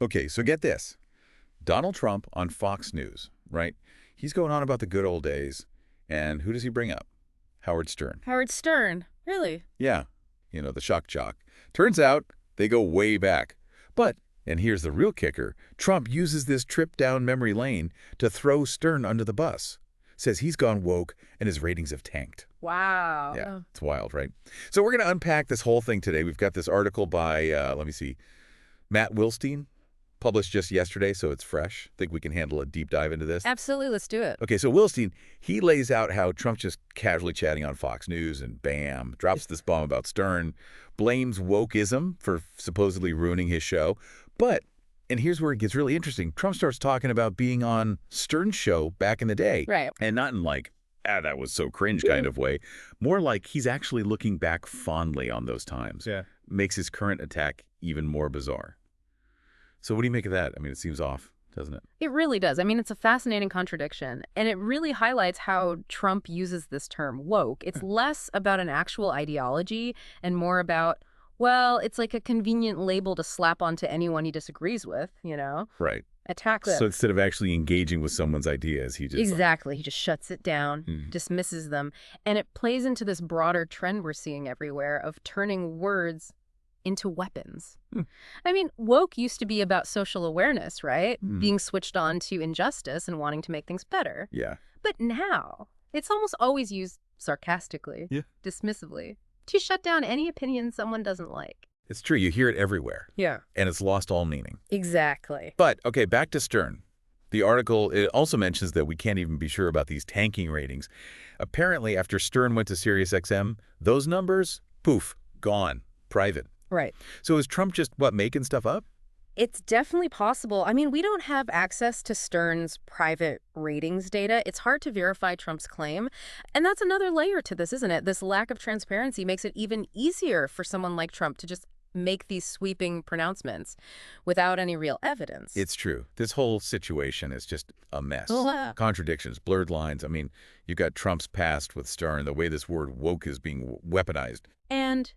Okay, so get this. Donald Trump on Fox News, right? He's going on about the good old days. And who does he bring up? Howard Stern. Howard Stern. Really? Yeah, the shock jock. Turns out they go way back. But, and here's the real kicker, Trump uses this trip down memory lane to throw Stern under the bus. Says he's gone woke and his ratings have tanked. Wow. Yeah, it's wild, right? So we're going to unpack this whole thing today. We've got this article by, let me see, Matt Wilstein, published just yesterday, so it's fresh. Think we can handle a deep dive into this? Absolutely. Let's do it. Okay, so Wilstein, he lays out how Trump's just casually chatting on Fox News and bam, drops this bomb about Stern, blames wokeism for supposedly ruining his show. But, and here's where it gets really interesting, Trump starts talking about being on Stern's show back in the day. Right. And not in like, that was so cringe kind of way. More like he's actually looking back fondly on those times. Yeah. Makes his current attack even more bizarre. So what do you make of that? I mean, it seems off, doesn't it? It really does. I mean, it's a fascinating contradiction, and it really highlights how Trump uses this term woke. It's less about an actual ideology and more about, well, it's like a convenient label to slap onto anyone he disagrees with, Right. Attack them. So instead of actually engaging with someone's ideas, he just... Exactly. He just shuts it down, dismisses them, and it plays into this broader trend we're seeing everywhere of turning words into weapons. I mean, woke used to be about social awareness, right? Being switched on to injustice and wanting to make things better. Yeah. But now, it's almost always used sarcastically, dismissively, to shut down any opinion someone doesn't like. It's true. You hear it everywhere. Yeah. And it's lost all meaning. Exactly. But, okay, back to Stern. The article, it also mentions that we can't even be sure about these tanking ratings. Apparently, after Stern went to SiriusXM, those numbers, poof, gone, private. Right. So is Trump just, making stuff up? It's definitely possible. I mean, we don't have access to Stern's private ratings data. It's hard to verify Trump's claim. And that's another layer to this, isn't it? This lack of transparency makes it even easier for someone like Trump to just make these sweeping pronouncements without any real evidence. It's true. This whole situation is just a mess. Contradictions, blurred lines. I mean, you've got Trump's past with Stern, the way this word woke is being weaponized. And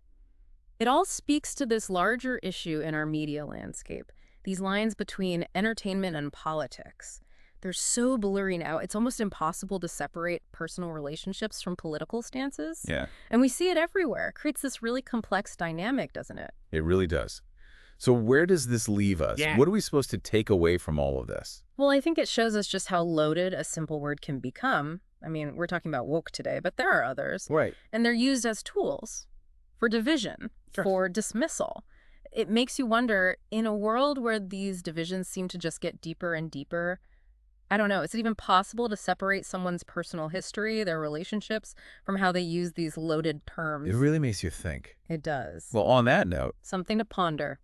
it all speaks to this larger issue in our media landscape, these lines between entertainment and politics. They're so blurry now, it's almost impossible to separate personal relationships from political stances. Yeah. And we see it everywhere. It creates this really complex dynamic, doesn't it? It really does. So where does this leave us? Yeah. What are we supposed to take away from all of this? Well, I think it shows us just how loaded a simple word can become. I mean, we're talking about woke today, but there are others. Right. And they're used as tools for division, for dismissal. It makes you wonder, in a world where these divisions seem to just get deeper and deeper, I don't know, is it even possible to separate someone's personal history, their relationships, from how they use these loaded terms? It really makes you think. It does. Well, on that note, Something to ponder.